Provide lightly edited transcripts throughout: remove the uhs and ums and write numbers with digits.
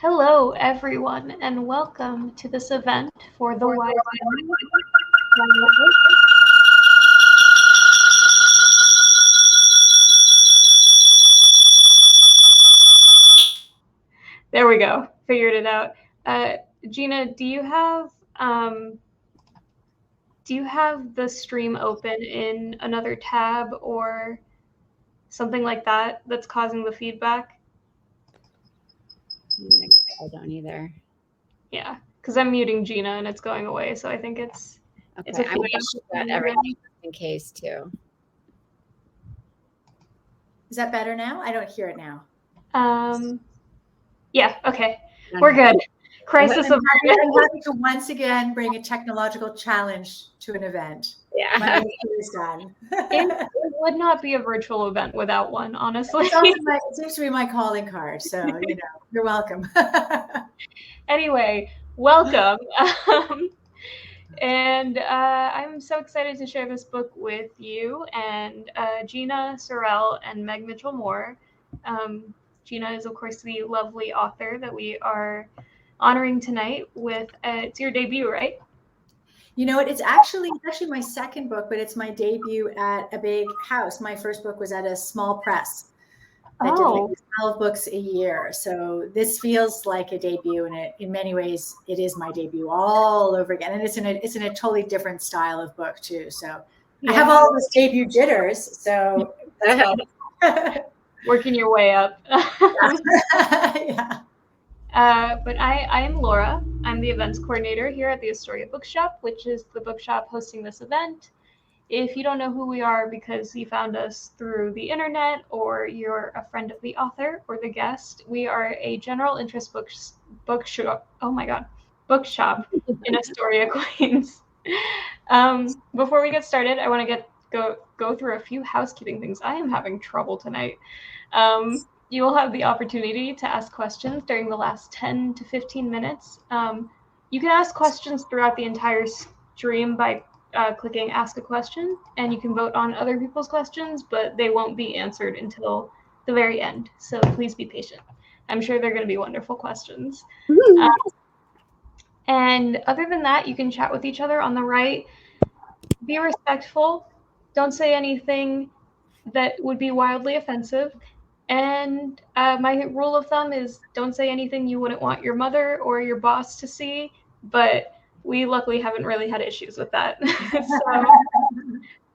Hello, everyone, and welcome to this event for the Wise Women. There we go. Figured it out. Gina, do you have the stream open in another tab or something like that that's causing the feedback? I don't either. Yeah, because I'm muting Gina and it's going away, so I think it's okay. I'm going to shut everything in case too. Is that better now? I don't hear it now. Yeah. Okay. We're good. Crisis of. I'm happy to once again bring a technological challenge to an event. Yeah. My is done. It would not be a virtual event without one, honestly. It seems to be my calling card, so you're welcome. Anyway, welcome. And I'm so excited to share this book with you and Gina Sorell and Meg Mitchell-Moore. Gina is, of course, the lovely author that we are honoring tonight with. It's your debut, right? You know what? It's actually my second book, but it's my debut at a big house. My first book was at a small press that did like 12 books a year. So this feels like a debut, and in many ways, it is my debut all over again. And it's in a totally different style of book too. So I have all those debut jitters. So working your way up. Yeah. But I am Laura. I'm the events coordinator here at the Astoria Bookshop, which is the bookshop hosting this event. If you don't know who we are because you found us through the internet or you're a friend of the author or the guest, we are a general interest bookshop. Oh my God, bookshop in Astoria, Queens. Before we get started, I want to go through a few housekeeping things. I am having trouble tonight. You will have the opportunity to ask questions during the last 10 to 15 minutes. You can ask questions throughout the entire stream by clicking Ask a Question, and you can vote on other people's questions, but they won't be answered until the very end. So please be patient. I'm sure they're going to be wonderful questions. And other than that, you can chat with each other on the right. Be respectful. Don't say anything that would be wildly offensive. And my rule of thumb is don't say anything you wouldn't want your mother or your boss to see, but we luckily haven't really had issues with that.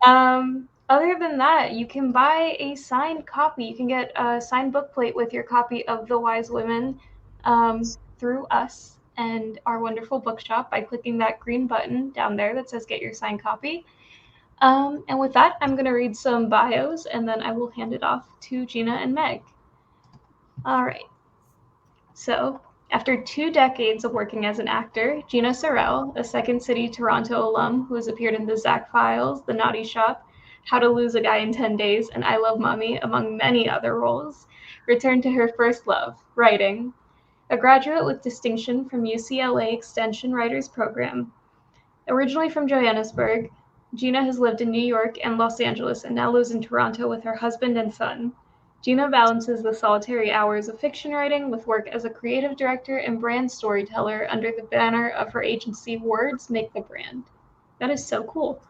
So, other than that, you can buy a signed copy. You can get a signed book plate with your copy of The Wise Women through us and our wonderful bookshop by clicking that green button down there that says get your signed copy. And with that, I'm going to read some bios, and then I will hand it off to Gina and Meg. All right. So, after 2 decades of working as an actor, Gina Sorell, a Second City Toronto alum who has appeared in The Zack Files, The Naughty Shop, How to Lose a Guy in 10 Days, and I Love Mommy, among many other roles, returned to her first love, writing. A graduate with distinction from UCLA Extension Writers Program. Originally from Johannesburg, Gina has lived in New York and Los Angeles and now lives in Toronto with her husband and son. Gina balances the solitary hours of fiction writing with work as a creative director and brand storyteller under the banner of her agency Words Make the Brand. That is so cool.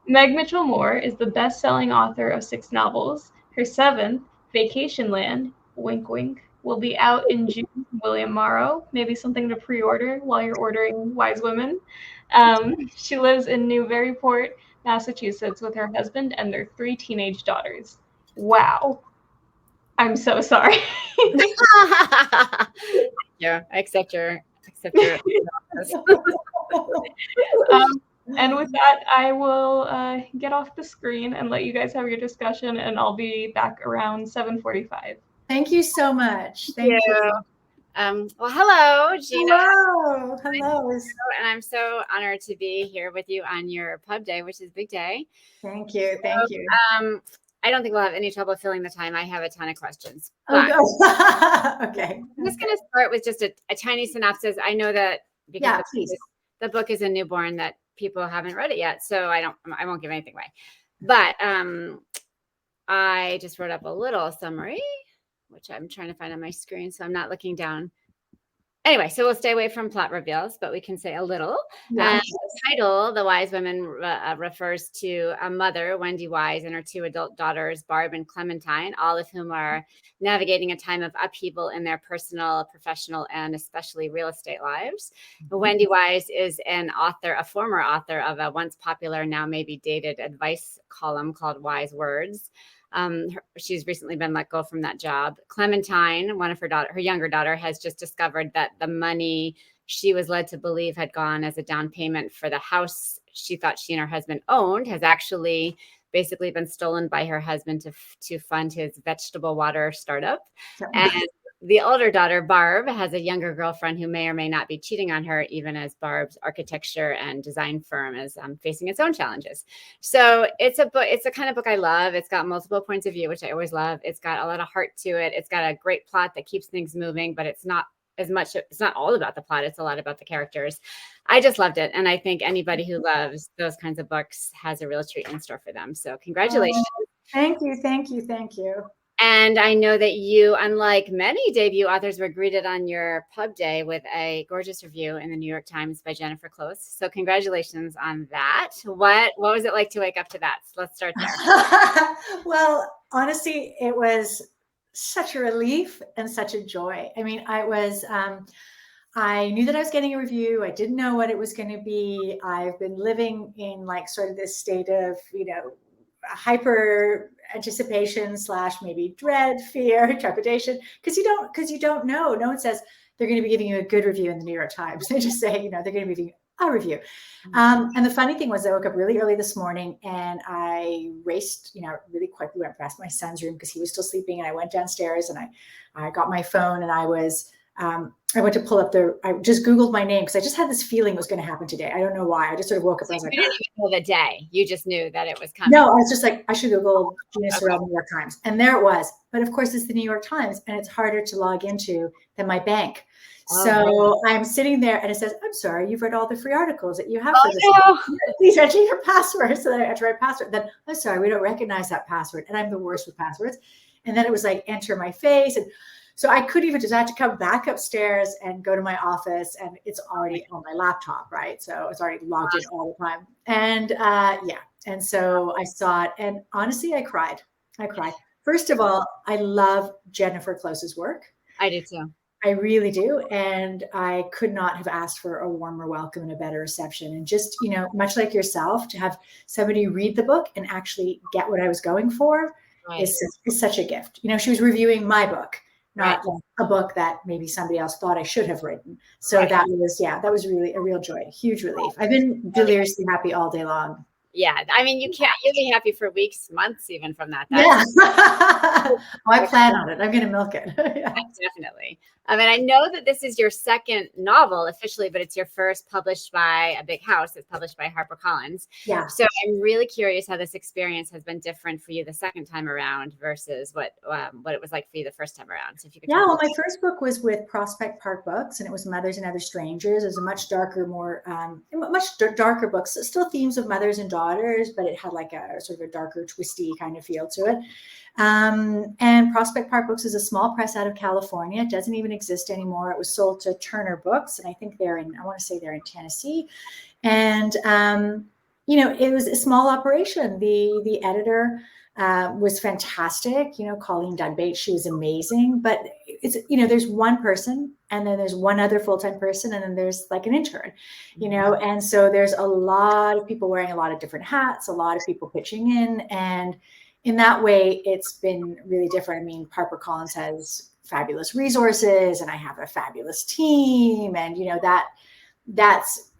Meg Mitchell-Moore is the best-selling author of 6 novels. Her 7th, Vacation Land, wink wink, will be out in June from William Morrow. Maybe something to pre-order while you're ordering Wise Women. She lives in Newburyport, Massachusetts with her husband and their 3 teenage daughters. Wow. I'm so sorry. Yeah, I accept your and with that, I will get off the screen and let you guys have your discussion, and I'll be back around 7:45. Thank you so much. Thank you. Well, hello, Gina. Hello. And I'm so honored to be here with you on your pub day, which is a big day. Thank you. I don't think we'll have any trouble filling the time. I have a ton of questions. Okay. I'm just going to start with just a tiny synopsis. I know that because the book is a newborn that people haven't read it yet, so I won't give anything away. But I just wrote up a little summary. which I'm trying to find on my screen, so I'm not looking down. Anyway, so we'll stay away from plot reveals, but we can say a little. And the title, The Wise Women, refers to a mother, Wendy Wise, and her 2 adult daughters, Barb and Clementine, all of whom are navigating a time of upheaval in their personal, professional, and especially real estate lives. Wendy Wise is an author, a former author of a once popular, now maybe dated advice column called Wise Words. She's recently been let go from that job. Clementine, one of her younger daughter, has just discovered that the money she was led to believe had gone as a down payment for the house she thought she and her husband owned has actually basically been stolen by her husband to fund his vegetable water startup. And the older daughter, Barb, has a younger girlfriend who may or may not be cheating on her, even as Barb's architecture and design firm is facing its own challenges. So it's a book. It's the kind of book I love. It's got multiple points of view, which I always love. It's got a lot of heart to it. It's got a great plot that keeps things moving, but it's not all about the plot. It's a lot about the characters. I just loved it. And I think anybody who loves those kinds of books has a real treat in store for them. So congratulations. Thank you. Thank you. Thank you. And I know that you, unlike many debut authors, were greeted on your pub day with a gorgeous review in the New York Times by Jennifer Close. So congratulations on that. What was it like to wake up to that? So let's start there. Well, honestly, it was such a relief and such a joy. I mean, I knew that I was getting a review. I didn't know what it was going to be. I've been living in like sort of this state of, hyper anticipation / maybe dread, fear, trepidation, because you don't know. No one says they're going to be giving you a good review in the New York Times. They just say, they're going to be giving you a review. And the funny thing was I woke up really early this morning and I raced, really quickly went past my son's room because he was still sleeping. And I went downstairs and I got my phone and I went to pull up I just Googled my name because I just had this feeling it was going to happen today. I don't know why. I just sort of woke up and I was like, you didn't even know the day. You just knew that it was coming. No, I was just like, I should Google Gina Sorell, New York Times. And there it was. But of course, it's the New York Times and it's harder to log into than my bank. So I'm sitting there and it says, I'm sorry, you've read all the free articles that you have for this. No. Please enter your password. So then I enter my password. Then I'm sorry, we don't recognize that password. And I'm the worst with passwords. And then it was like, enter my face. And so I couldn't even just have to come back upstairs and go to my office and it's already on my laptop, right? So it's already logged in all the time. And and so I saw it and honestly, I cried. First of all, I love Jennifer Close's work. I do too. I really do. And I could not have asked for a warmer welcome and a better reception. And just, much like yourself, to have somebody read the book and actually get what I was going for is such a gift. She was reviewing my book, not a book that maybe somebody else thought I should have written. So that was really a real joy, huge relief. I've been deliriously happy all day long. Yeah. I mean, you'll be happy for weeks, months, even from that. I plan on it. I'm going to milk it. Definitely. I mean, I know that this is your second novel officially, but it's your first published by a big house. It's published by HarperCollins. Yeah. So I'm really curious how this experience has been different for you the second time around versus what it was like for you the first time around. So if you could. Yeah. Well, my first book was with Prospect Park Books, and it was Mothers and Other Strangers. It was a much darker, much darker book. So still themes of mothers and daughters, but it had like a sort of a darker, twisty kind of feel to it. And Prospect Park Books is a small press out of California. It doesn't even exist anymore. It was sold to Turner Books, and I think I want to say they're in Tennessee. And it was a small operation. The editor was fantastic. Colleen Dunbate, she was amazing. But it's there's one person, and then there's one other full-time person, and then there's like an intern. And so there's a lot of people wearing a lot of different hats, a lot of people pitching in, and in that way, it's been really different. I mean, HarperCollins has fabulous resources, and I have a fabulous team, and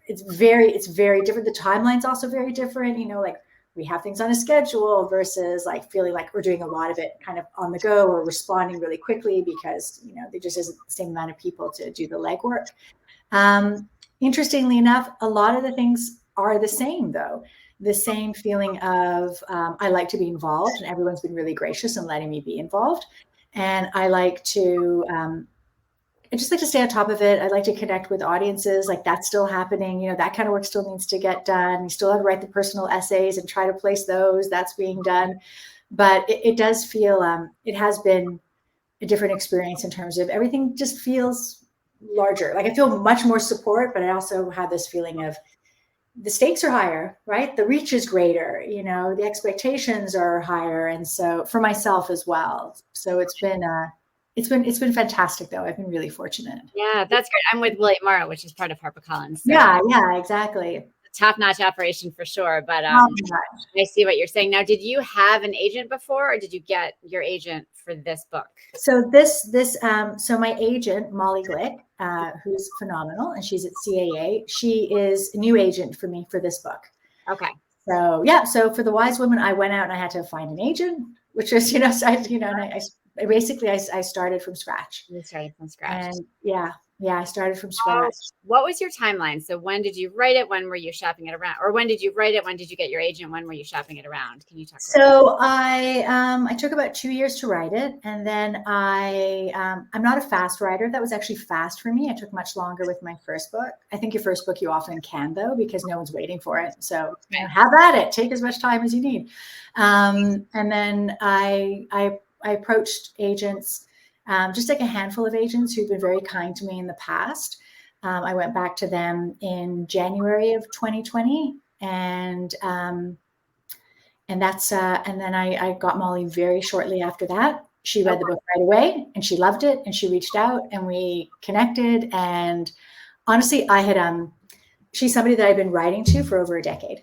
it's very different. The timeline's also very different. Like we have things on a schedule versus like feeling like we're doing a lot of it kind of on the go or responding really quickly because there just isn't the same amount of people to do the legwork. Interestingly enough, a lot of the things are the same though. The same feeling of I like to be involved, and everyone's been really gracious in letting me be involved. And I like to, I just like to stay on top of it. I like to connect with audiences. Like that's still happening. That kind of work still needs to get done. You still have to write the personal essays and try to place those. That's being done. But it does feel, it has been a different experience in terms of everything just feels larger. Like I feel much more support, but I also have this feeling of the stakes are higher, right? The reach is greater, you know, the expectations are higher. And so for myself as well. So it's been fantastic though. I've been really fortunate. Yeah, that's great. I'm with William Morrow, which is part of HarperCollins. So Yeah, exactly. Top-notch operation for sure. But I see what you're saying. Now, did you have an agent before, or did you get your agent for this book? So so my agent, Molly Glick, who's phenomenal, and she's at CAA. She is a new agent for me for this book. Okay. So yeah, so for The Wise Woman, I went out and I had to find an agent, which was, you know, I started from scratch. You started from scratch. And I started from scratch. What was your timeline? So when did you write it? When were you shopping it around? Or when did you write it? When did you get your agent? When were you shopping it around? Can you talk about that? So I took about 2 years to write it. And then I'm not a fast writer. That was actually fast for me. I took much longer with my first book. I think your first book you often can though, because no one's waiting for it. So you know, have at it. Take as much time as you need. And then I approached agents, just like a handful of agents who've been very kind to me in the past. I went back to them in January of 2020, and then I got Molly very shortly after that. She read the book right away, and she loved it, and she reached out, and we connected. And honestly, she's somebody that I've been writing to for over a decade.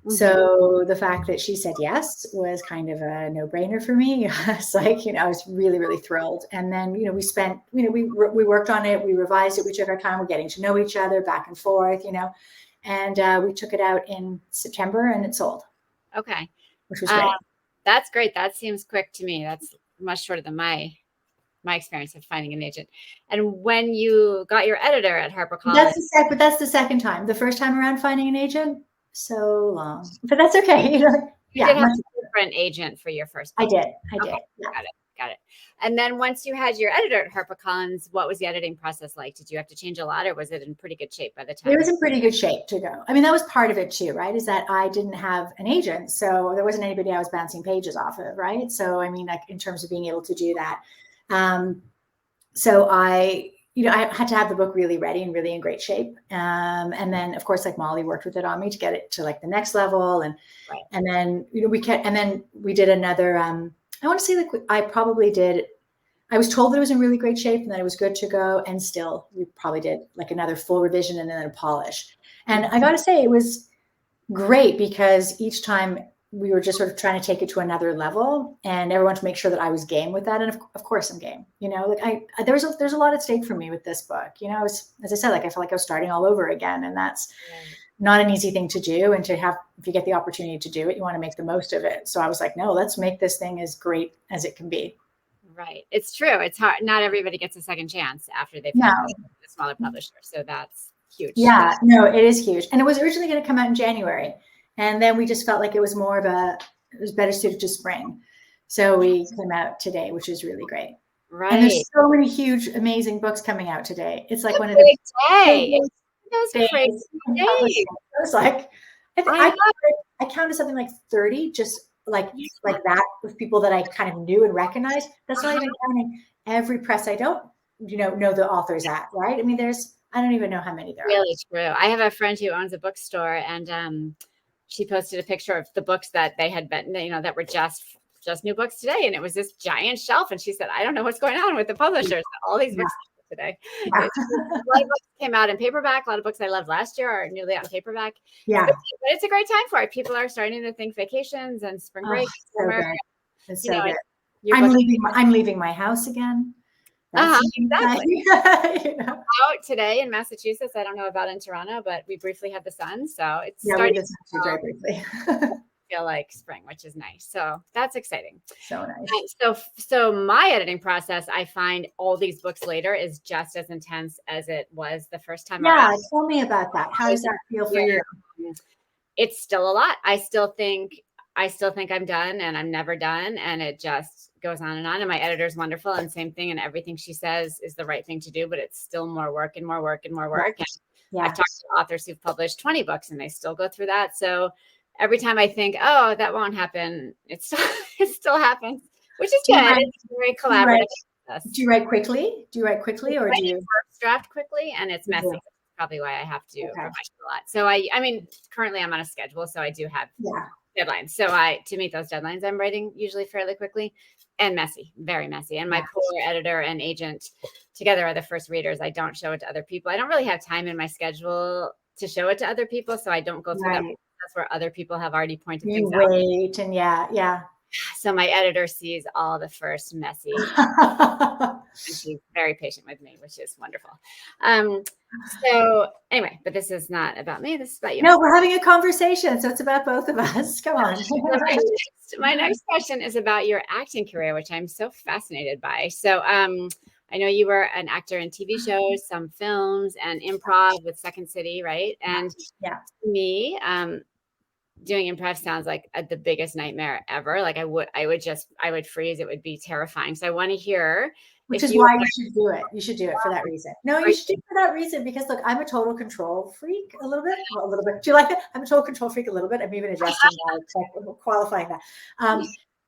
So the fact that she said yes was kind of a no-brainer for me. It's like, you know, I was really, really thrilled. And then, you know, we worked on it, we revised it, we took our time, we're getting to know each other back and forth, you know, and we took it out in September and it sold. Okay. Which was great. That's great. That seems quick to me. That's much shorter than my experience of finding an agent. And when you got your editor at HarperCollins. That's the second time. The first time around finding an agent, so long, but that's okay. You know, you did have a different agent for your first book. I did. Okay. Yeah. Got it. And then once you had your editor at HarperCollins, what was the editing process like? Did you have to change a lot, or was it in pretty good shape by the time? It was in pretty good shape to go. I mean, that was part of it too, right? Is that I didn't have an agent, so there wasn't anybody I was bouncing pages off of, right? So I mean, like in terms of being able to do that, so I had to have the book really ready and really in great shape. And then of course, like Molly worked with it on me to get it to like the next level. And, and then, you know, we did another, I want to say like I was told that it was in really great shape and that it was good to go. And still we probably did like another full revision and then a polish. And I got to say it was great because each time we were just sort of trying to take it to another level, and everyone to make sure that I was game with that. And of course I'm game, you know, like there's a lot at stake for me with this book. You know, as I said, like, I felt like I was starting all over again, and that's not an easy thing to do. And to have, if you get the opportunity to do it, you want to make the most of it. So I was like, no, let's make this thing as great as it can be. Right. It's true. It's hard. Not everybody gets a second chance after they've had a smaller publisher. So that's huge. Yeah, no, it is huge. And it was originally going to come out in January. And then we just felt like it was it was better suited to spring. So we came out today, which is really great. Right. And there's so many huge, amazing books coming out today. It's like one of the That's crazy. I was like, I counted something like 30, just like that, with people that I kind of knew and recognized. That's not even counting every press I don't, know the authors at, right? I mean, I don't even know how many there are. Really true. I have a friend who owns a bookstore, and she posted a picture of the books that they had been, that were just new books today. And it was this giant shelf. And she said, I don't know what's going on with the publishers. All these books today. A lot of books came out in paperback. A lot of books I loved last year are newly out in paperback. Yeah. But it's a great time for it. People are starting to think vacations and spring break. It's so good. I'm leaving my house again. Exactly. Out today in Massachusetts. I don't know about in Toronto, but we briefly had the sun, so it's starting to very briefly. Feel like spring, which is nice. So that's exciting. So nice. So my editing process, I find all these books later is just as intense as it was the first time. Yeah, tell me about that. How does that feel for you? It's still a lot. I still think I'm done, and I'm never done, and it just goes on. And my editor's wonderful, and same thing, and everything she says is the right thing to do, but it's still more work and more work and more work. And I've talked to authors who've published 20 books and they still go through that. So every time I think, oh, that won't happen, it still happens, which is good. It's very collaborative. process. Do you write quickly? Or do you first draft quickly? And it's messy. That's probably why I have to revise a lot. So I mean, currently I'm on a schedule, so I do have deadlines. So to meet those deadlines, I'm writing usually fairly quickly and messy, very messy. And my poor editor and agent together are the first readers. I don't show it to other people. I don't really have time in my schedule to show it to other people, so I don't go through that process where other people have already pointed things out. Wait, and so my editor sees all the first messy. And she's very patient with me, which is wonderful. So anyway, but this is not about me. This is about you. No, we're having a conversation, so it's about both of us. Come on. My next question is about your acting career, which I'm so fascinated by. So I know you were an actor in TV shows, some films, and improv with Second City, right? And to me, doing improv sounds like the biggest nightmare ever. Like I would freeze. It would be terrifying. So I want to hear. Which is why you should do it. You should do it for that reason. No, you should do it for that reason because look, I'm a total control freak a little bit. Do you like that? I'm a total control freak a little bit. I'm even adjusting that, qualifying that.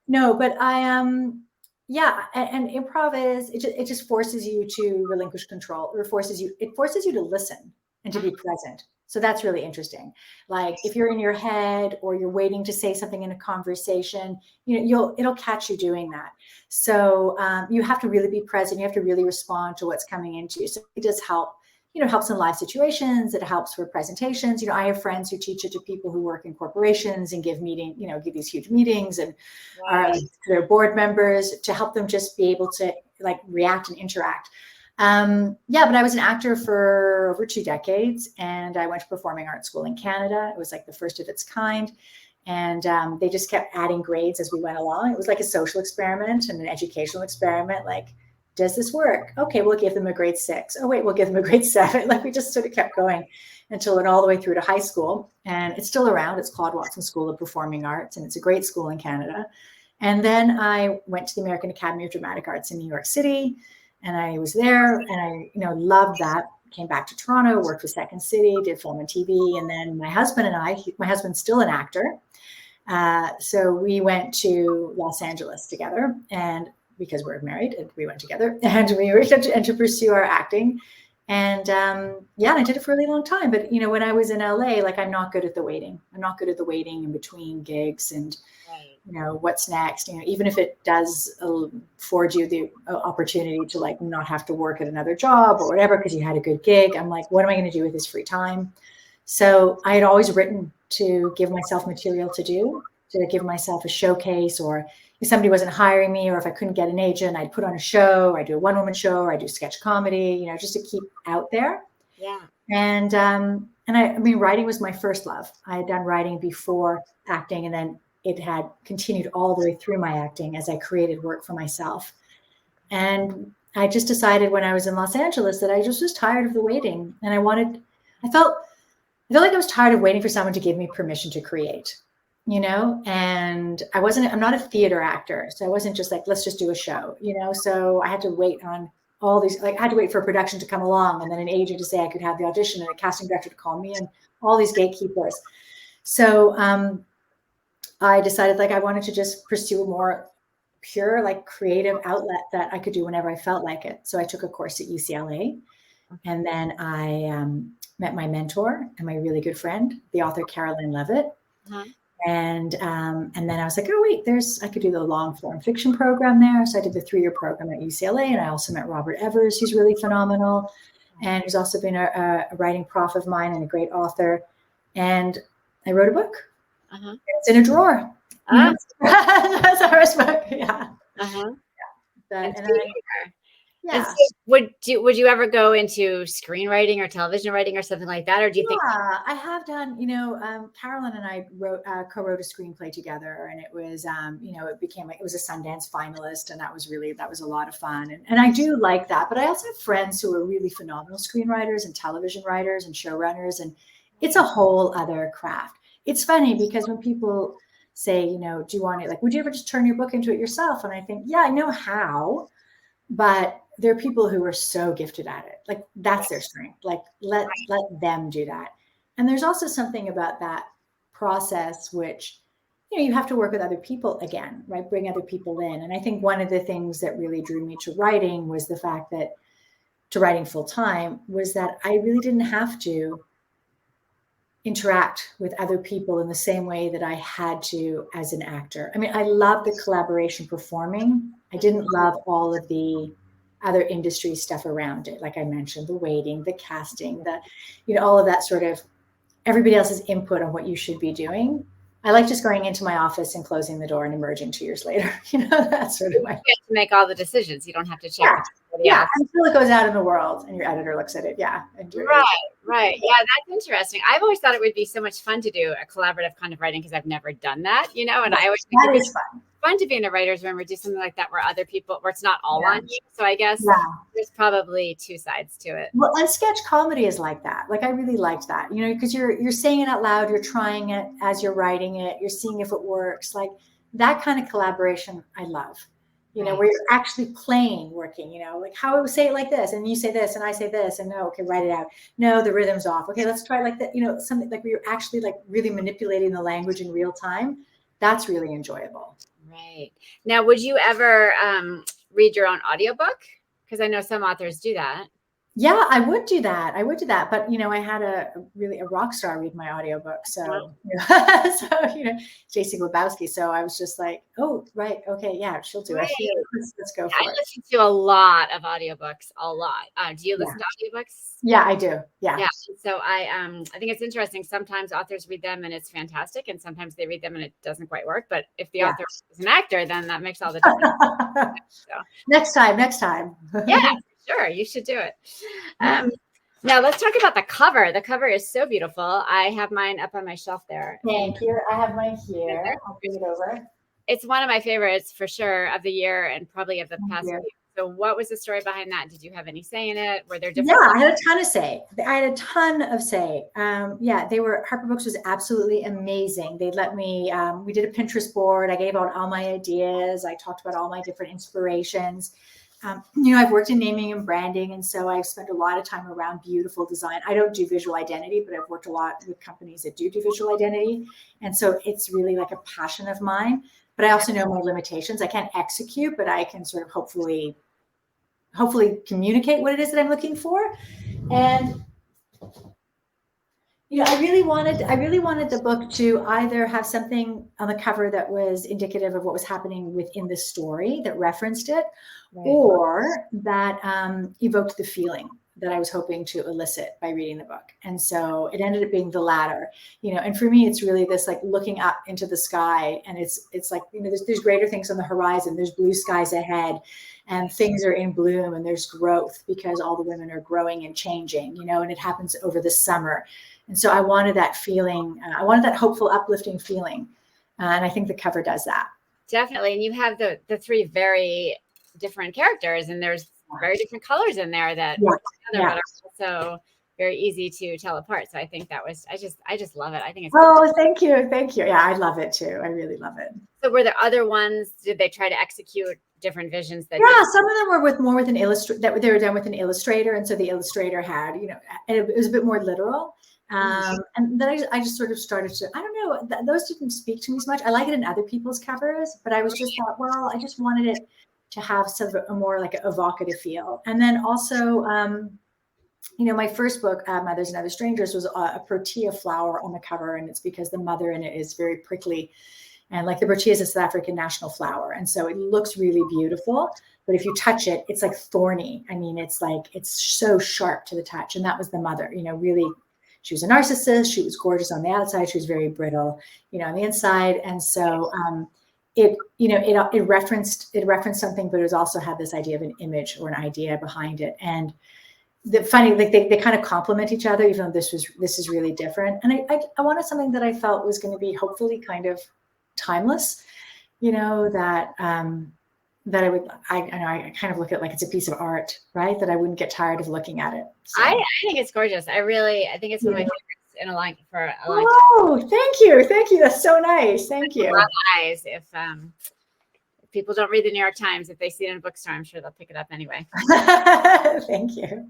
No, but I am. And improv it just forces you to relinquish control, or it forces you to listen and to be present. So that's really interesting. Like if you're in your head or you're waiting to say something in a conversation, it'll catch you doing that. So you have to really be present. You have to really respond to what's coming into you. So it does help, helps in live situations. It helps for presentations. I have friends who teach it to people who work in corporations and give these huge meetings and are their board members to help them just be able to like react and interact. But I was an actor for over 2 decades and I went to performing arts school in Canada. It was like the first of its kind. And they just kept adding grades as we went along. It was like a social experiment and an educational experiment. Like, does this work? Okay, we'll give them a grade 6. Oh, wait, we'll give them a grade 7. Like we just sort of kept going until it went all the way through to high school. And it's still around. It's Claude Watson School of Performing Arts. And it's a great school in Canada. And then I went to the American Academy of Dramatic Arts in New York City. And I was there and I, loved that. Came back to Toronto, worked with Second City, did film and TV. And then my husband and my husband's still an actor. So we went to Los Angeles together and because we're married and we went together and we were to pursue our acting. And and I did it for a really long time. But, when I was in LA, like I'm not good at the waiting. I'm not good at the waiting in between gigs and what's next, even if it does afford you the opportunity to like not have to work at another job or whatever, because you had a good gig. I'm like, what am I going to do with this free time? So I had always written to give myself material to do, to give myself a showcase, or if somebody wasn't hiring me or if I couldn't get an agent, I'd put on a show, or I do a one-woman show, or I do sketch comedy, just to keep out there. Yeah. And I mean, writing was my first love. I had done writing before acting, and then it had continued all the way through my acting as I created work for myself. And I just decided when I was in Los Angeles that I just was tired of the waiting. And I felt like I was tired of waiting for someone to give me permission to create, and I'm not a theater actor. So I wasn't just like, let's just do a show, so I had to wait on all these, like I had to wait for a production to come along and then an agent to say I could have the audition and a casting director to call me and all these gatekeepers. So, I decided like I wanted to just pursue a more pure, like creative outlet that I could do whenever I felt like it. So I took a course at UCLA, and then I met my mentor and my really good friend, the author Caroline Levitt. And then I was like, oh wait, I could do the long form fiction program there. So I did the 3-year program at UCLA, and I also met Robert Evers, who's really phenomenal, and who's also been a writing prof of mine and a great author. And I wrote a book. It's in a drawer. That's our first book. Yeah. And so would you ever go into screenwriting or television writing or something like that, or do you think? Yeah, I have done. Carolyn and I co-wrote a screenplay together, and it was it was a Sundance finalist, and that was a lot of fun, and I do like that. But I also have friends who are really phenomenal screenwriters and television writers and showrunners, and it's a whole other craft. It's funny because when people say, do you want it? Like, would you ever just turn your book into it yourself? And I think, yeah, I know how, but there are people who are so gifted at it. Like that's their strength. Like let them do that. And there's also something about that process, which you have to work with other people again, right? Bring other people in. And I think one of the things that really drew me to writing was the fact that, to writing full time, was that I really didn't have to interact with other people in the same way that I had to as an actor. I mean, I love the collaboration performing. I didn't love all of the other industry stuff around it. Like I mentioned, the waiting, the casting, all of that sort of everybody else's input on what you should be doing. I like just going into my office and closing the door and emerging 2 years later. That's sort of my. You have to make all the decisions. You don't have to check. Yeah, until it goes out in the world and your editor looks at it. Yeah. Right. Yeah, that's interesting. I've always thought it would be so much fun to do a collaborative kind of writing because I've never done that, and I always think that is fun to be in a writer's room or do something like that where other people, where it's not all on you. So I guess there's probably two sides to it. Well, and sketch comedy is like that. Like I really liked that, because you're saying it out loud, you're trying it as you're writing it, you're seeing if it works. Like that kind of collaboration I love. Where you're actually working, like how I would say it like this, and you say this, and I say this, and no, okay, write it out. No, the rhythm's off. Okay, let's try it like that. Something like where you're actually like really manipulating the language in real time. That's really enjoyable. Right. Now, would you ever read your own audiobook? Because I know some authors do that. Yeah, I would do that. But, I had a rock star read my audiobook. So, J.C. Glabowski. So I was just like, oh, right. Okay. Yeah, she'll do it. Let's go for it. I listen to a lot of audiobooks, a lot. Do you listen to audiobooks? Yeah, I do. Yeah. So I think it's interesting. Sometimes authors read them and it's fantastic. And sometimes they read them and it doesn't quite work. But if the author is an actor, then that makes all the difference. Next time. Yeah. Sure, you should do it. Now let's talk about the cover. The cover is so beautiful. I have mine up on my shelf there. Thank you. I have mine here. I'll bring it over. It's one of my favorites for sure of the year and probably of the past year. So what was the story behind that? Did you have any say in it? Were there different? Yeah, I had a ton of say. Harper Books was absolutely amazing. They let me, we did a Pinterest board. I gave out all my ideas. I talked about all my different inspirations. I've worked in naming and branding, and so I've spent a lot of time around beautiful design. I don't do visual identity, but I've worked a lot with companies that do visual identity. And so it's really like a passion of mine, but I also know my limitations. I can't execute, but I can sort of hopefully communicate what it is that I'm looking for. And I really wanted the book to either have something on the cover that was indicative of what was happening within the story that referenced it, or that evoked the feeling that I was hoping to elicit by reading the book. And so it ended up being the latter, and for me, it's really this like looking up into the sky, and it's like, there's greater things on the horizon. There's blue skies ahead, and things are in bloom, and there's growth because all the women are growing and changing, and it happens over the summer. And so I wanted that feeling. I wanted that hopeful, uplifting feeling. And I think the cover does that. Definitely. And you have the three very different characters, and there's very different colors in there that work together, but are also very easy to tell apart. So I think that was, I just love it. I think it's thank you. Yeah, I love it too. I really love it. So were there other ones? Did they try to execute different visions? Some of them were more with an illustrator, that they were done with an illustrator. And so the illustrator had, and it was a bit more literal. And then I just sort of started to, I don't know, those didn't speak to me as much. I like it in other people's covers, but I was just thought, well, I just wanted it to have sort of a more like evocative feel. And then also, my first book, Mothers and Other Strangers, was a protea flower on the cover. And it's because the mother in it is very prickly. And like the protea is a South African national flower. And so it looks really beautiful. But if you touch it, it's like thorny. I mean, it's so sharp to the touch. And that was the mother, really. She was a narcissist. She was gorgeous on the outside. She was very brittle, on the inside. And so it referenced something, but it also had this idea of an image or an idea behind it. And the funny, like they kind of complement each other, even though this is really different. And I wanted something that I felt was going to be hopefully kind of timeless, that I kind of look at it like it's a piece of art, right? That I wouldn't get tired of looking at it. So. I think it's gorgeous. I think it's one of my favorites in a long time. Oh, thank you. That's so nice. Thank you. Eyes. If people don't read the New York Times, if they see it in a bookstore, I'm sure they'll pick it up anyway. Thank you.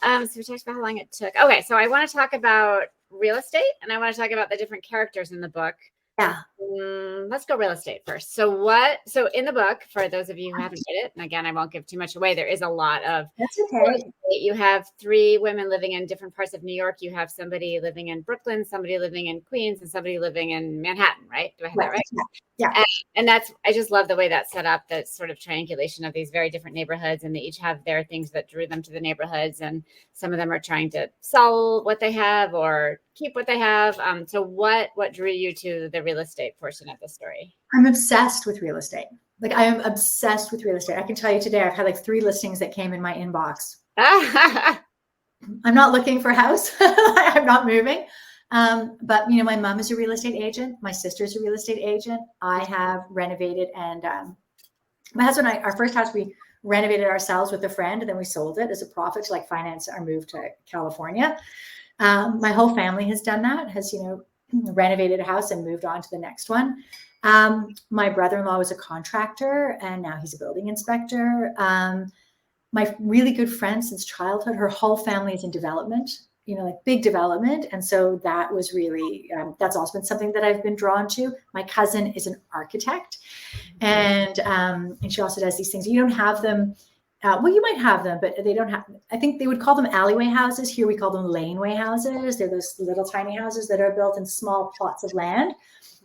So we talked about how long it took. Okay, so I want to talk about real estate, and I want to talk about the different characters in the book. Yeah. Let's go real estate first. So in the book, for those of you who haven't read it, and again, I won't give too much away, there is a lot of, that's okay. You have 3 women living in different parts of New York. You have somebody living in Brooklyn, somebody living in Queens, and somebody living in Manhattan, right? Do I have that right? Yeah. And I just love the way that's set up, that sort of triangulation of these very different neighborhoods, and they each have their things that drew them to the neighborhoods. And some of them are trying to sell what they have or keep what they have. So what drew you to the real estate portion of the story? I'm obsessed with real estate. Like, I am obsessed with real estate. I can tell you today, I've had like 3 listings that came in my inbox. I'm not looking for a house. I'm not moving. But my mom is a real estate agent. My sister's a real estate agent. I have renovated, and my husband and I, our first house, we renovated ourselves with a friend, and then we sold it as a profit to like finance our move to California. My whole family has done that, has, renovated a house and moved on to the next one. My brother-in-law was a contractor, and now he's a building inspector. My really good friend since childhood, her whole family is in development, like big development. And so that was really, that's also been something that I've been drawn to. My cousin is an architect, and she also does these things. You don't have them. Well, you might have them, but they don't have, I think they would call them alleyway houses. Here we call them laneway houses. They're those little tiny houses that are built in small plots of land.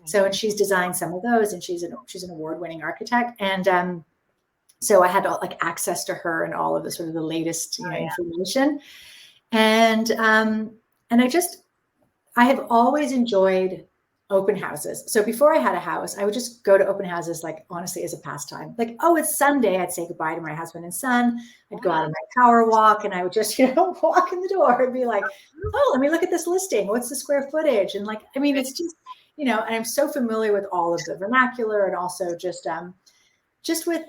So, and she's designed some of those, and she's an award-winning architect. And so I had like access to her and all of the sort of the latest information. And I have always enjoyed open houses. So before I had a house, I would just go to open houses, like honestly, as a pastime. Like, oh, it's Sunday. I'd say goodbye to my husband and son. I'd go out on my power walk, and I would just, walk in the door and be like, oh, let me look at this listing. What's the square footage? And like, I mean, it's just, and I'm so familiar with all of the vernacular, and also just with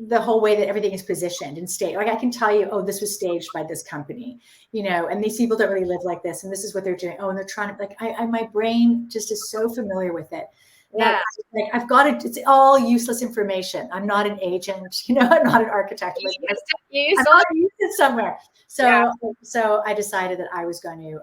the whole way that everything is positioned and staged. Like, I can tell you, oh, this was staged by this company, and these people don't really live like this, and this is what they're doing. Oh, and they're trying to, like, my brain just is so familiar with it. Yeah. Like, I've got it. It's all useless information. I'm not an agent, I'm not an architect. Like, I'm not used it somewhere. So I decided that I was going to,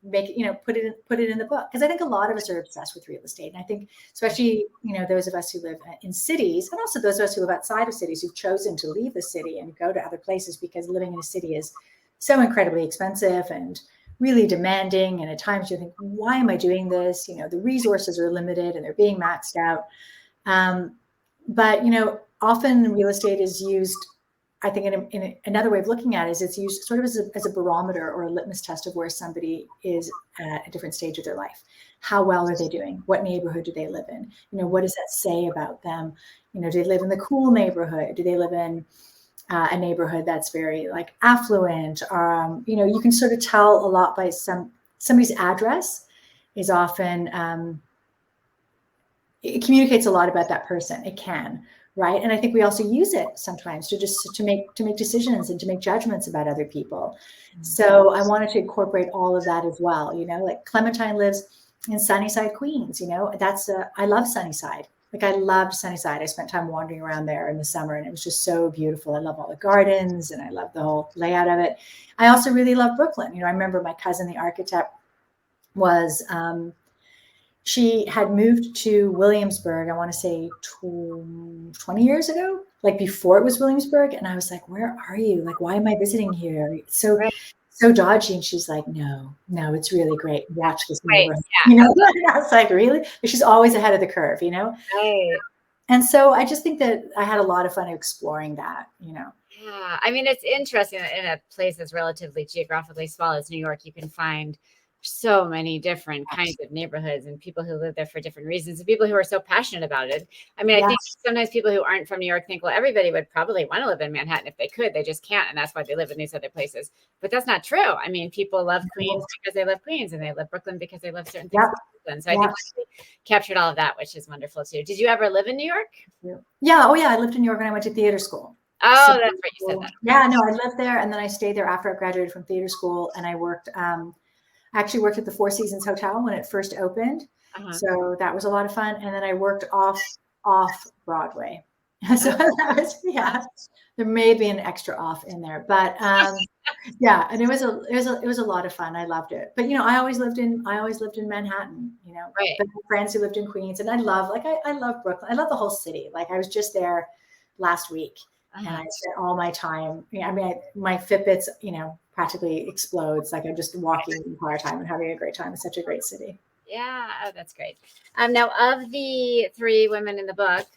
make it, put it in the book, because I think a lot of us are obsessed with real estate, and I think especially those of us who live in cities, and also those of us who live outside of cities, who've chosen to leave the city and go to other places, because living in a city is so incredibly expensive and really demanding, and at times you think, why am I doing this? The resources are limited and they're being maxed out. But often real estate is used, I think, in another way of looking at it is it's used sort of as a barometer or a litmus test of where somebody is at a different stage of their life. How well are they doing? What neighborhood do they live in? What does that say about them? Do they live in the cool neighborhood? Do they live in a neighborhood that's very like affluent? You can sort of tell a lot by somebody's address is often, it communicates a lot about that person. It can. Right. And I think we also use it sometimes to make decisions and to make judgments about other people. So I wanted to incorporate all of that as well. Like Clementine lives in Sunnyside, Queens. I love Sunnyside. Like, I loved Sunnyside. I spent time wandering around there in the summer, and it was just so beautiful. I love all the gardens, and I love the whole layout of it. I also really love Brooklyn. I remember my cousin, the architect, was she had moved to Williamsburg, I want to say 20 years ago, like before it was Williamsburg. And I was like, where are you? Like, why am I visiting here? So dodgy. And she's like, no, it's really great. Watch this neighborhood. And I was like, really? But she's always ahead of the curve, Right. And so I just think that I had a lot of fun exploring that, Yeah. I mean, it's interesting that in a place that's relatively geographically small as New York, you can find so many different kinds of neighborhoods and people who live there for different reasons, and people who are so passionate about it. I mean, I think sometimes people who aren't from New York think, well, everybody would probably want to live in Manhattan if they could. They just can't. And that's why they live in these other places. But that's not true. I mean, people love Queens because they love Queens, and they love Brooklyn because they love certain things. So I think we captured all of that, which is wonderful too. Did you ever live in New York? Yeah. Oh, yeah. I lived in New York when I went to theater school. Oh, so, that's right. You said that. Yeah, no, I lived there, and then I stayed there after I graduated from theater school, and I worked. I actually worked at the Four Seasons Hotel when it first opened. So that was a lot of fun. And then I worked off Broadway. So that was, there may be an extra off in there, but yeah, and it was a lot of fun. I loved it. But I always lived in Manhattan, Right. but friends who lived in Queens, and I love Brooklyn. I love the whole city. Like I was just there last week, and I spent all my time. I mean, my Fitbits, practically explodes. Like I'm just walking the entire time and having a great time. It's such a great city. Yeah. Oh, that's great. Now, of the three women in the book,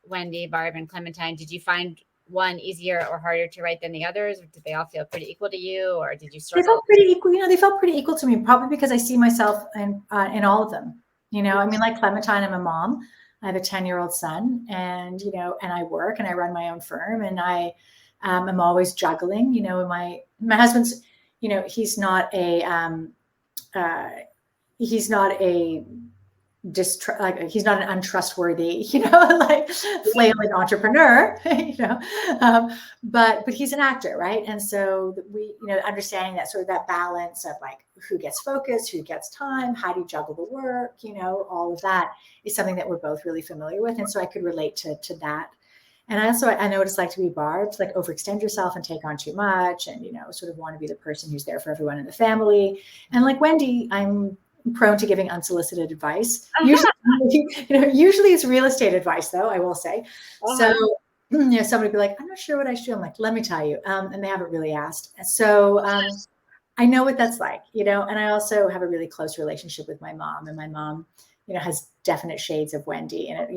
Wendy, Barb, and Clementine, did you find one easier or harder to write than the others? Or did they all feel pretty equal to you, or did you struggle? They felt pretty equal. They felt pretty equal to me, probably because I see myself in all of them. I mean, like Clementine, I'm a mom. I have a 10-year-old son, and and I work and I run my own firm, and I am always juggling. My husband's, he's not a he's not an untrustworthy, like flailing entrepreneur, but he's an actor, right? And so we, understanding that sort of that balance of like who gets focus, who gets time, how do you juggle the work, all of that is something that we're both really familiar with, and so I could relate to that. And I know what it's like to be Barb, to like overextend yourself and take on too much, and sort of want to be the person who's there for everyone in the family. And like Wendy, I'm prone to giving unsolicited advice. Usually it's real estate advice, though, I will say. So somebody would be like, I'm not sure what I should do. I'm like, let me tell you. And they haven't really asked. So I know what that's like, and I also have a really close relationship with my mom, and my mom, has definite shades of Wendy, and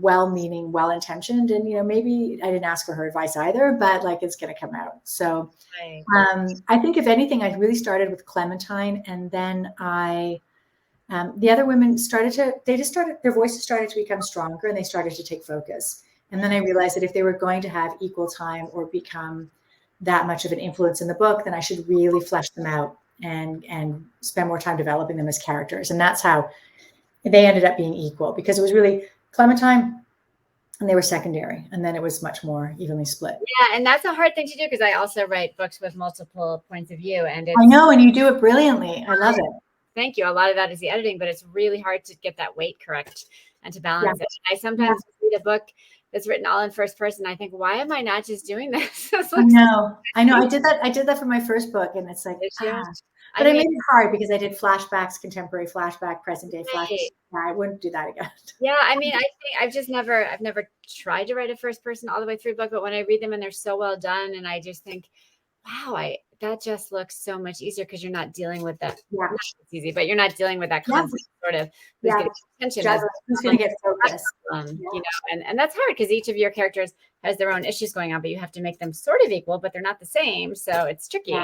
well-meaning, well-intentioned, and maybe I didn't ask for her advice either, but like it's going to come out. So I think if anything, I really started with Clementine, and then the other women their voices started to become stronger, and they started to take focus. And then I realized that if they were going to have equal time or become that much of an influence in the book, then I should really flesh them out and spend more time developing them as characters. And that's how they ended up being equal, because it was really Clementine and they were secondary, and then it was much more evenly split. Yeah, and that's a hard thing to do, because I also write books with multiple points of view, and I know, and you do it brilliantly. I love it. Thank you. A lot of that is the editing, but it's really hard to get that weight correct and to balance it. I sometimes read a book that's written all in first person. I think, why am I not just doing this? I know. I did that for my first book, and it's like, but I made it hard because I did flashbacks, contemporary flashback, present day flashback. I wouldn't do that again. Yeah, I mean, I think I've never tried to write a first person all the way through book, but when I read them and they're so well done, and I just think, wow, that just looks so much easier, because you're not dealing with that. Yeah, it's easy, but you're not dealing with that constant sort of who's getting attention, who's going to get focused, and that's hard, because each of your characters has their own issues going on, but you have to make them sort of equal, but they're not the same, so it's tricky.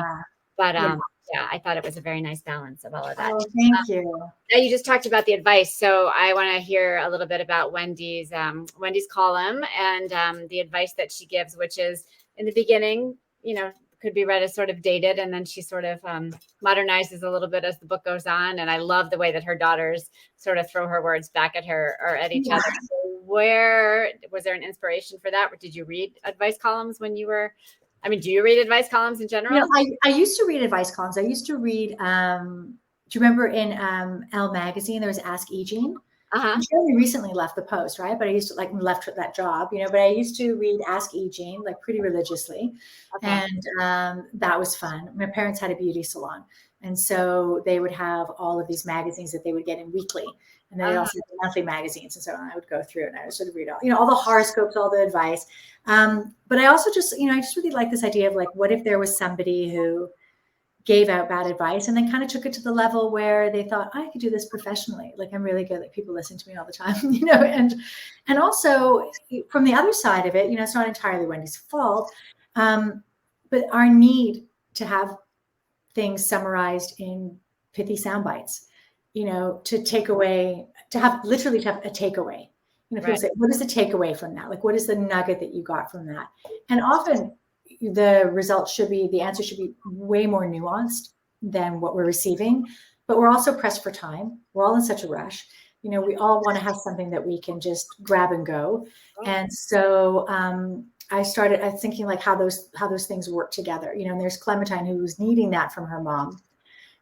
But I thought it was a very nice balance of all of that. Oh, thank you. Now, you just talked about the advice, so I want to hear a little bit about Wendy's column and the advice that she gives, which is, in the beginning, could be read as sort of dated, and then she sort of modernizes a little bit as the book goes on. And I love the way that her daughters sort of throw her words back at her or at each other. So where was there an inspiration for that? Or did you read advice columns when you were? I mean, do you read advice columns in general? I used to read advice columns. I used to read. Do you remember in Elle magazine there was Ask E. Jean? She only recently left the Post, right? But I used to left that job, but I used to read Ask E. Jean pretty religiously. And that was fun. My parents had a beauty salon, and so they would have all of these magazines that they would get in weekly, and then they also had monthly magazines. And so I would go through it, and I would sort of read all the horoscopes, all the advice. But I also just, I just really like this idea of what if there was somebody who gave out bad advice and then kind of took it to the level where they thought, I could do this professionally. I'm really good. People listen to me all the time, and also from the other side of it, it's not entirely Wendy's fault. But our need to have things summarized in pithy sound bites, to take away, to have a takeaway. People say, what is the takeaway from that? What is the nugget that you got from that? And often the answer should be way more nuanced than what we're receiving, but we're also pressed for time. We're all in such a rush. We all want to have something that we can just grab and go. And so I started thinking how those things work together, and there's Clementine, who was needing that from her mom,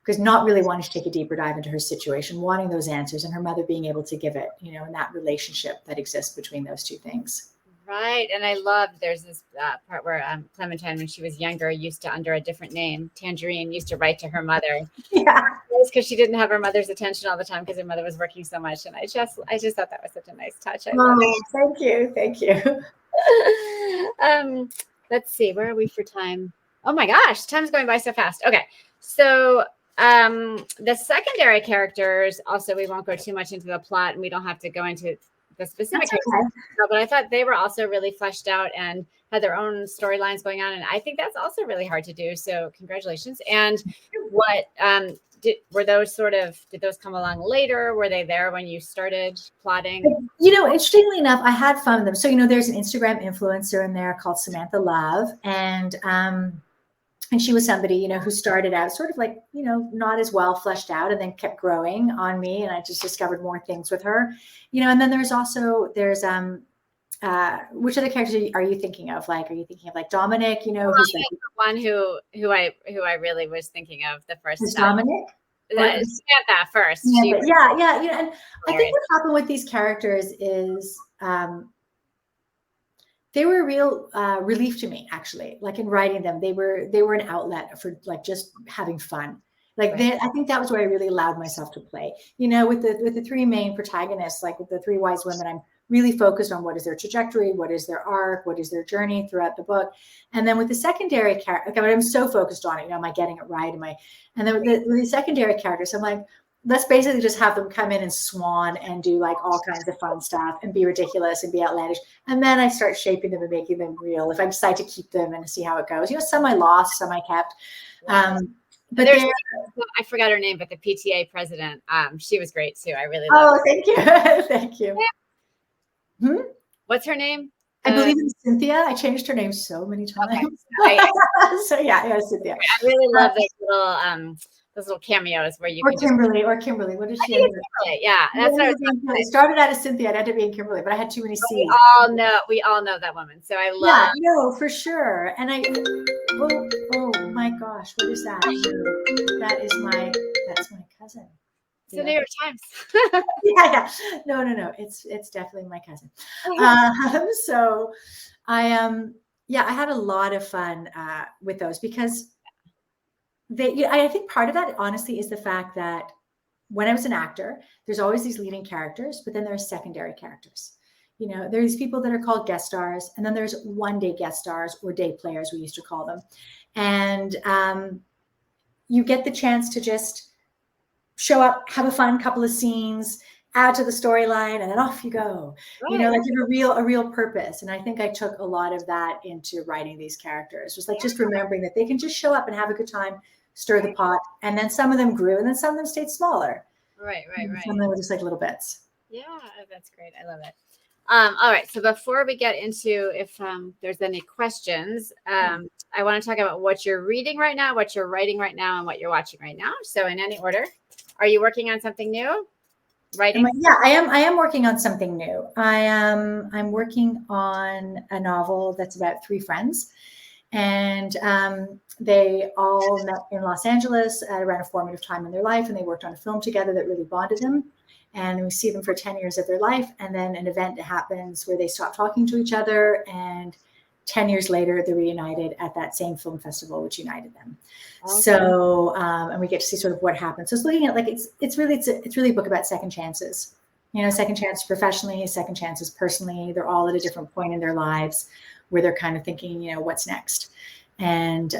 because not really wanting to take a deeper dive into her situation, wanting those answers, and her mother being able to give it, and that relationship that exists between those two things. Right. And I loved, there's this part where Clementine, when she was younger, used to, under a different name, Tangerine, used to write to her mother. Yeah. Because she didn't have her mother's attention all the time because her mother was working so much. And I just thought that was such a nice touch. Thank you. Thank you. Let's see, where are we for time? Oh my gosh, time's going by so fast. Okay. So the secondary characters, also, we won't go too much into the plot and we don't have to go into the specific characters, but I thought they were also really fleshed out and had their own storylines going on. And I think that's also really hard to do. So congratulations. And what, were those did those come along later? Were they there when you started plotting? You know, interestingly enough, I had fun with them. So, you know, there's an Instagram influencer in there called Samantha Love. And she was somebody, you know, who started out sort of like, you know, not as well fleshed out and then kept growing on me. And I just discovered more things with her, you know, and then there's which other characters are you thinking of? Like, are you thinking of like Dominic, you know, who's like the one who I really was thinking of the first time. Dominic? Samantha first. Yeah, you know, and I think what happened with these characters is they were a real relief to me, actually. Like in writing them, they were an outlet for like just having fun. Like I think that was where I really allowed myself to play. You know, with the three main protagonists, like with the three wise women, I'm really focused on what is their trajectory, what is their arc, what is their journey throughout the book. And then with the secondary character, okay, I'm so focused on it. You know, am I getting it right? And then with the secondary characters, I'm like, let's basically just have them come in and swan and do like all kinds of fun stuff and be ridiculous and be outlandish. And then I start shaping them and making them real. If I decide to keep them and see how it goes, you know, some I lost, some I kept. But I forgot her name, but the PTA president, she was great too. I really loved her. Thank you. Thank you. Yeah. What's her name? I believe it's Cynthia. I changed her name so many times. Okay. So yeah, Cynthia. I really love those little cameos where you can Kimberly. What is she? Kimberly. Yeah, that's what I was saying. I started out as Cynthia. I'd end up being Kimberly, but I had too many C's. We all know that woman. So I love. Yeah, no, for sure. And oh my gosh, what is that? That's my cousin. It's the New York Times. yeah. No. It's definitely my cousin. So I had a lot of fun with those because I think part of that honestly is the fact that when I was an actor, there's always these leading characters, but then there's secondary characters. You know, there's people that are called guest stars, and then there's one-day guest stars or day players, we used to call them. And you get the chance to just show up, have a fun couple of scenes, add to the storyline, and then off you go. Right. You know, like you have a real purpose. And I think I took a lot of that into writing these characters. It was like just remembering that they can just show up and have a good time, stir the pot, and then some of them grew, and then some of them stayed smaller. Right. Some of them were just like little bits. Yeah, that's great. I love it. All right. So before we get into if there's any questions, I want to talk about what you're reading right now, what you're writing right now, and what you're watching right now. So in any order, are you working on something new? Writing? Yeah, I am working on something new. I'm working on a novel that's about three friends, and they all met in Los Angeles at around a formative time in their life, and they worked on a film together that really bonded them. And we see them for 10 years of their life, and then an event happens where they stop talking to each other, and 10 years later, they're reunited at that same film festival, which united them. Okay. So, and we get to see sort of what happens. So it's looking at like, it's really a book about second chances, you know, second chances professionally, second chances personally. They're all at a different point in their lives where they're kind of thinking, you know, what's next. And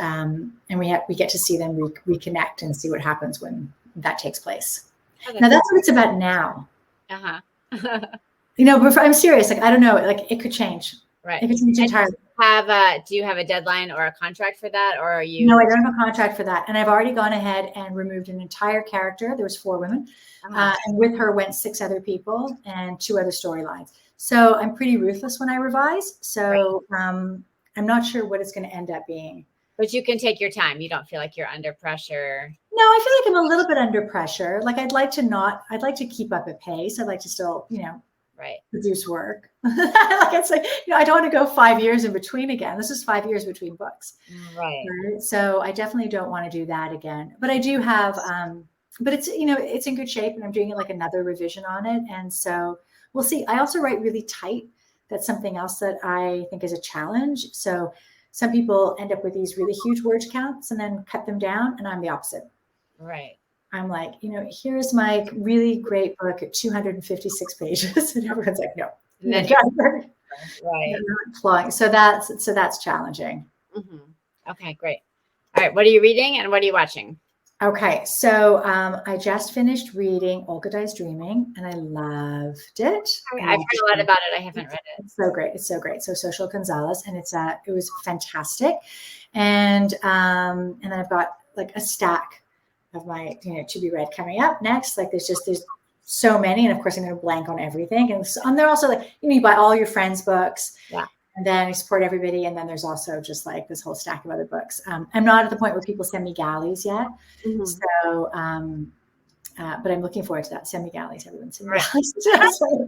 we get to see them reconnect and see what happens when that takes place. Okay. Now that's what it's about now. You know, but I'm serious. Like, I don't know, like it could change. Right. It could change entirely. Do you have a deadline or a contract for that, or are you? No, I don't have a contract for that. And I've already gone ahead and removed an entire character. There was 4 women, and with her went 6 other people and 2 other storylines. So I'm pretty ruthless when I revise. So I'm not sure what it's going to end up being. But you can take your time. You don't feel like you're under pressure. No, I feel like I'm a little bit under pressure. Like I'd like to keep up at pace. I'd like to still, you know, produce work. Like it's like, you know, I don't want to go 5 years in between again. This is 5 years between books. Right. So I definitely don't want to do that again. But I do have, but it's, you know, it's in good shape, and I'm doing like another revision on it. And so we'll see. I also write really tight. That's something else that I think is a challenge. So some people end up with these really huge word counts and then cut them down, and I'm the opposite. Right. I'm like, here's my really great book at 256 pages, and everyone's like, no. Right. So that's challenging. Mm-hmm. Okay, great. All right, what are you reading and what are you watching? Okay, so I just finished reading Olga Dies Dreaming, and I loved it. I've heard a lot about it. I haven't read it. It's so great. It's so great. So Social Gonzalez, and it was fantastic. And then I've got like a stack of my to be read coming up next. Like there's so many, and of course I'm going to blank on everything. And they're also like you buy all your friends' books. Yeah. And then I support everybody. And then there's also just like this whole stack of other books. I'm not at the point where people send me galleys yet. Mm-hmm. So, but I'm looking forward to that. Send me galleys. Everyone send me galleys.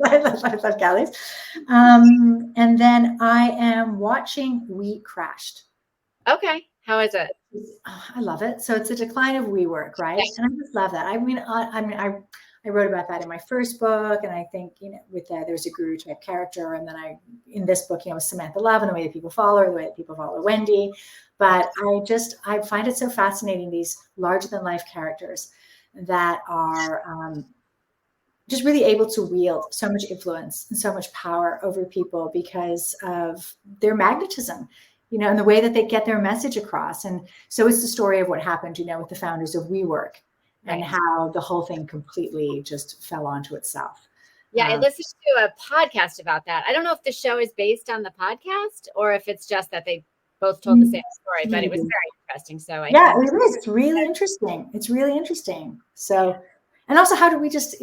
I love galleys. And then I am watching We Crashed. Okay. How is it? I love it. So it's a decline of WeWork, right? And I just love that. I wrote about that in my first book, and I think there's a guru type character, and then in this book, Samantha Love and the way that people follow her, the way that people follow Wendy. But I find it so fascinating, these larger than life characters that are just really able to wield so much influence and so much power over people because of their magnetism, and the way that they get their message across. And so it's the story of what happened, with the founders of WeWork. And how the whole thing completely just fell onto itself. Yeah, I listened to a podcast about that. I don't know if the show is based on the podcast or if it's just that they both told the same story, but it was very interesting. So it is. It's really interesting. It's really interesting. So, and also how do we just,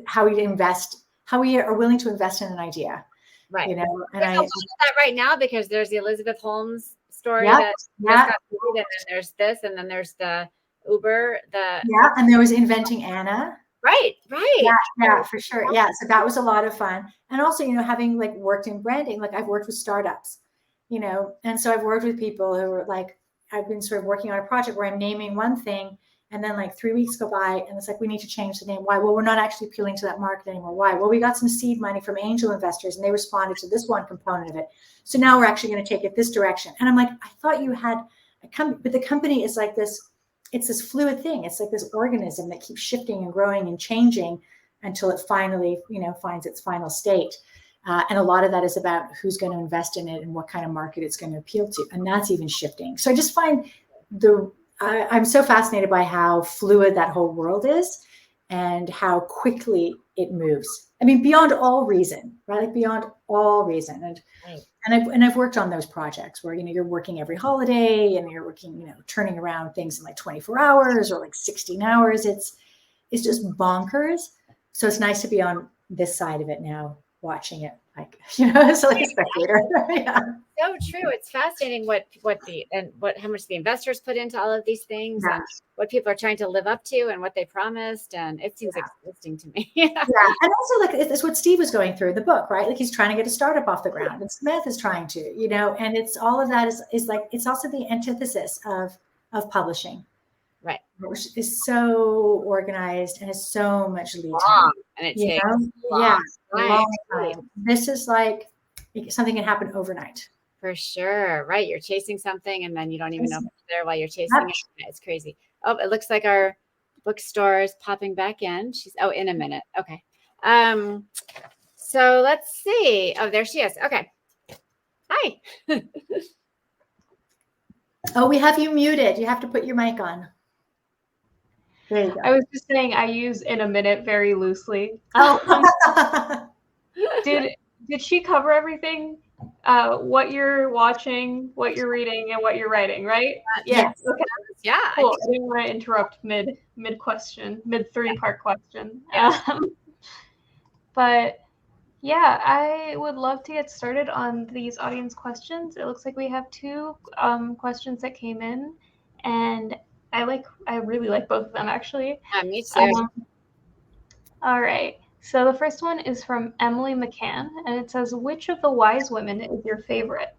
how we invest, how we are willing to invest in an idea. Right. And there's a lot of that right now because there's the Elizabeth Holmes story that got and then there's this, and then there's the Uber, and there was Inventing Anna. Right. Yeah, for sure. Yeah, so that was a lot of fun. And also, having like worked in branding, like I've worked with startups, and so I've worked with people who were like, I've been sort of working on a project where I'm naming one thing, and then like 3 weeks go by, and it's like, we need to change the name. Why? Well, we're not actually appealing to that market anymore. Why? Well, we got some seed money from angel investors, and they responded to this one component of it. So now we're actually going to take it this direction. And I'm like, I thought you had a company, but the company is like this. It's this fluid thing. It's like this organism that keeps shifting and growing and changing until it finally, finds its final state. And a lot of that is about who's going to invest in it and what kind of market it's going to appeal to. And that's even shifting. So I just find I'm so fascinated by how fluid that whole world is and how quickly it moves. I mean, beyond all reason, right? Like beyond all reason. And I've worked on those projects where, you're working every holiday and you're working, turning around things in like 24 hours or like 16 hours. It's just bonkers. So it's nice to be on this side of it now, watching it like, so like a spectator. Yeah. So true. It's fascinating how much the investors put into all of these things and what people are trying to live up to and what they promised. And it seems exhausting to me. And also like it's what Steve was going through in the book, right? Like he's trying to get a startup off the ground and Smith is trying to, and it's all of that is like, it's also the antithesis of publishing. Right. Which is so organized and has so much lead time. And it takes a long time. This is like something can happen overnight. For sure. Right. You're chasing something and then you don't even know if it's there while you're chasing it. It's crazy. Oh, it looks like our bookstore is popping back in. In a minute. Okay. So let's see. Oh, there she is. Okay. Hi. Oh, we have you muted. You have to put your mic on. There you go. I was just saying I use in a minute very loosely. Oh. Did she cover everything? What you're watching, what you're reading, and what you're writing, right? Yes. Okay. Yeah. Cool. I didn't want to interrupt mid question, mid 3-part question. But yeah, I would love to get started on these audience questions. It looks like we have 2 questions that came in, and I really like both of them actually. Me too. All right. So the first one is from Emily McCann, and it says, which of the wise women is your favorite?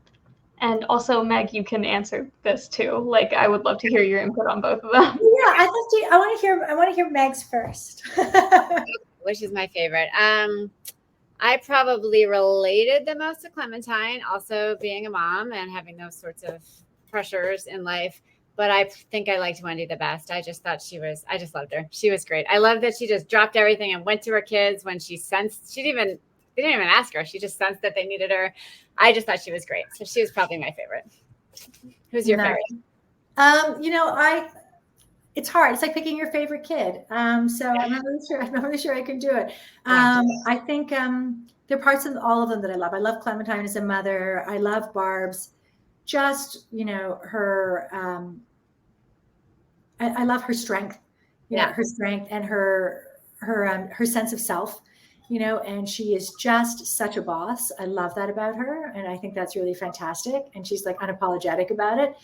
And also, Meg, you can answer this too. Like, I would love to hear your input on both of them. Yeah, I want to hear Meg's first. Which is my favorite? I probably related the most to Clementine, also being a mom and having those sorts of pressures in life. But I think I liked Wendy the best. I just thought I just loved her. She was great. I love that she just dropped everything and went to her kids when she sensed, they didn't even ask her. She just sensed that they needed her. I just thought she was great. So she was probably my favorite. Who's your favorite? It's hard. It's like picking your favorite kid. So I'm not really sure I can do it. I think there are parts of all of them that I love. I love Clementine as a mother. I love Barb's, just, her, I love her strength, her strength and her sense of self, and she is just such a boss. I love that about her. And I think that's really fantastic. And she's like unapologetic about it.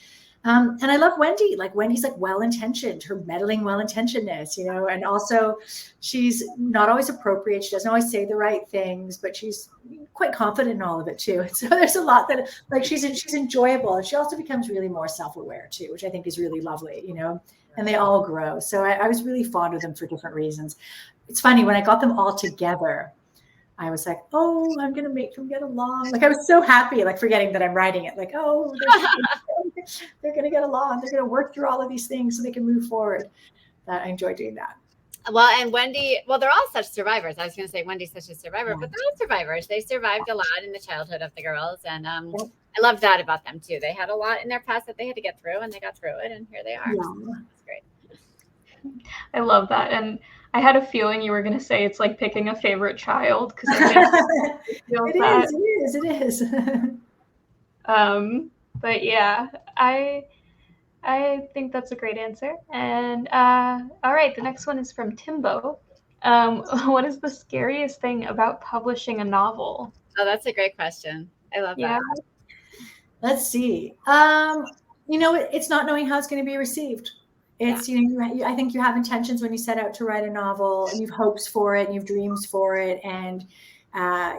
And I love Wendy. Like Wendy's like well-intentioned, her meddling well-intentionedness, and also she's not always appropriate. She doesn't always say the right things, but she's quite confident in all of it too. And so there's a lot that like she's enjoyable, and she also becomes really more self-aware too, which I think is really lovely, and they all grow. So I was really fond of them for different reasons. It's funny, when I got them all together, I was like, oh, I'm going to make them get along. Like I was so happy, like forgetting that I'm writing it. Like, oh, they're going to get along. They're going to work through all of these things so they can move forward. I enjoy doing that. Well, and Wendy, they're all such survivors. I was going to say Wendy's such a survivor, but they're all survivors. They survived a lot in the childhood of the girls. And I love that about them too. They had a lot in their past that they had to get through, and they got through it. And here they are. So that's great. I love that. And I had a feeling you were going to say it's like picking a favorite child, because I think it is. But yeah, I think that's a great answer. And all right, the next one is from Timbo. What is the scariest thing about publishing a novel? Oh, that's a great question. I love that. Let's see. It's not knowing how it's going to be received. It's, I think you have intentions when you set out to write a novel, and you've hopes for it, and you've dreams for it. And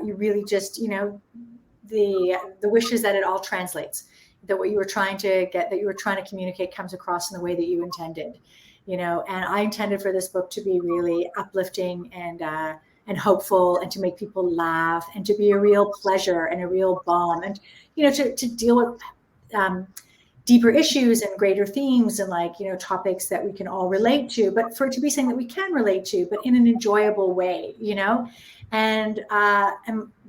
you really just, the wishes that it all translates, that what you were trying to get, that you were trying to communicate comes across in the way that you intended, and I intended for this book to be really uplifting and hopeful, and to make people laugh, and to be a real pleasure and a real balm, and, to deal with deeper issues and greater themes, and topics that we can all relate to, but for it to be something that we can relate to, but in an enjoyable way, and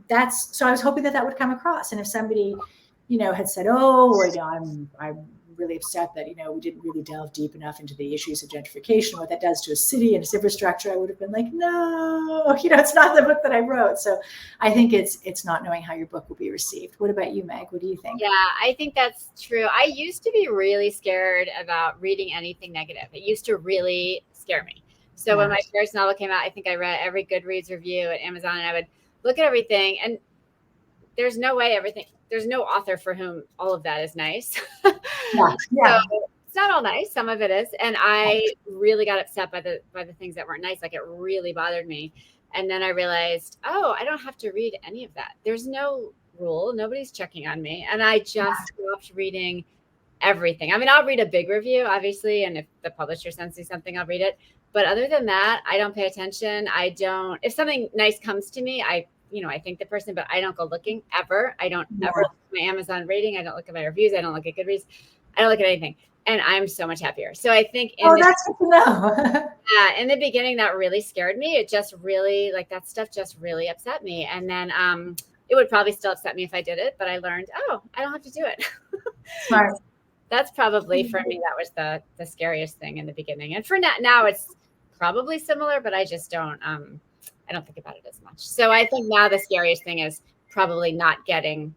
that's, so I was hoping that would come across. And if somebody, had said, I'm really upset that, we didn't really delve deep enough into the issues of gentrification, what that does to a city and its infrastructure, I would have been like, no, it's not the book that I wrote. So I think it's not knowing how your book will be received. What about you, Meg? What do you think? Yeah, I think that's true. I used to be really scared about reading anything negative. It used to really scare me. So when my first novel came out, I think I read every Goodreads review at Amazon, and I would look at everything, and there's no author for whom all of that is nice. So it's not all nice. Some of it is. And I really got upset by the things that weren't nice. Like it really bothered me. And then I realized, I don't have to read any of that. There's no rule. Nobody's checking on me. And I just stopped reading everything. I mean, I'll read a big review, obviously. And if the publisher sends me something, I'll read it. But other than that, I don't pay attention. If something nice comes to me, I thank the person, but I don't go looking ever. I don't ever look at my Amazon rating. I don't look at my reviews. I don't look at Goodreads. I don't look at anything. And I'm so much happier. So I think that's good to know. In the beginning, that really scared me. It just really, that stuff just really upset me. And then it would probably still upset me if I did it, but I learned, I don't have to do it. Smart. That's probably, for me, that was the scariest thing in the beginning. And for now it's probably similar, but I just don't think about it as much. So I think now the scariest thing is probably not getting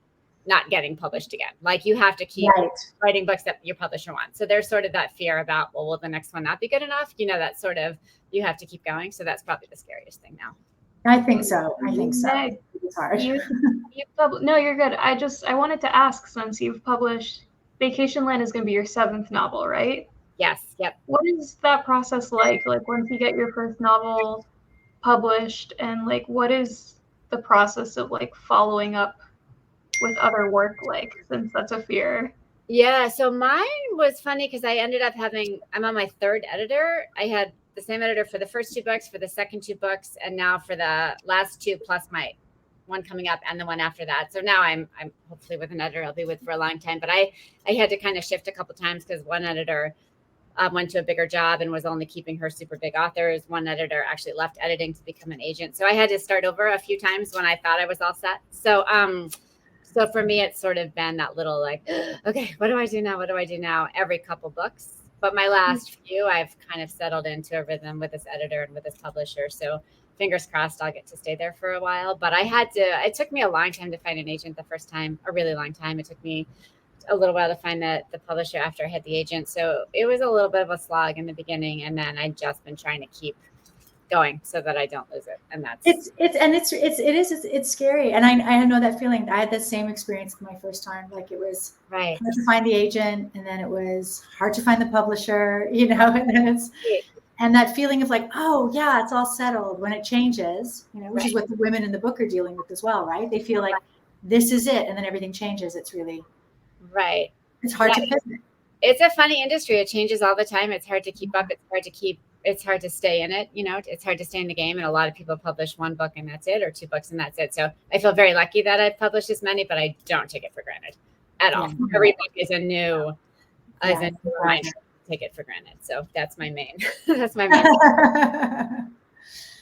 published again. Like you have to keep writing books that your publisher wants. So there's sort of that fear about, well, will the next one not be good enough? That sort of, you have to keep going. So that's probably the scariest thing now. I think so. Meg, it's hard. No, you're good. I wanted to ask, since you've published, Vacation Land is going to be your 7th novel, right? Yes. Yep. What is that process like? Like once you get your first novel published, and what is the process of following up with other work, since that's a fear? Yeah, so mine was funny because I ended up I'm on my 3rd editor. I had the same editor for the first 2 books, for the second 2 books, and now for the last 2 plus my one coming up and the one after that. So now I'm hopefully with an editor I'll be with for a long time. But I had to kind of shift a couple times because one editor went to a bigger job and was only keeping her super big authors. One editor actually left editing to become an agent. So I had to start over a few times when I thought I was all set. So so for me, it's sort of been that little like, okay, what do I do now? What do I do now? Every couple books. But my last few, I've kind of settled into a rhythm with this editor and with this publisher. So fingers crossed, I'll get to stay there for a while. But it took me a long time to find an agent the first time, a really long time. It took me a little while to find the publisher after I had the agent. So it was a little bit of a slog in the beginning. And then I've just been trying to keep going so that I don't lose it. And that's it's scary. And I know that feeling. I had the same experience my first time. Like it was right. hard to find the agent, and then it was hard to find the publisher, and then and that feeling of like, oh yeah, it's all settled when it changes, which is what the women in the book are dealing with as well, right? They feel like this is it, and then everything changes. It's really right. It's hard to pivot. It's a funny industry. It changes all the time. It's hard to keep up. It's hard to stay in it. It's hard to stay in the game. And a lot of people publish one book and that's it, or two books and that's it. So I feel very lucky that I've published this many, but I don't take it for granted at all. Every book is a new reminder to take it for granted. So that's my main.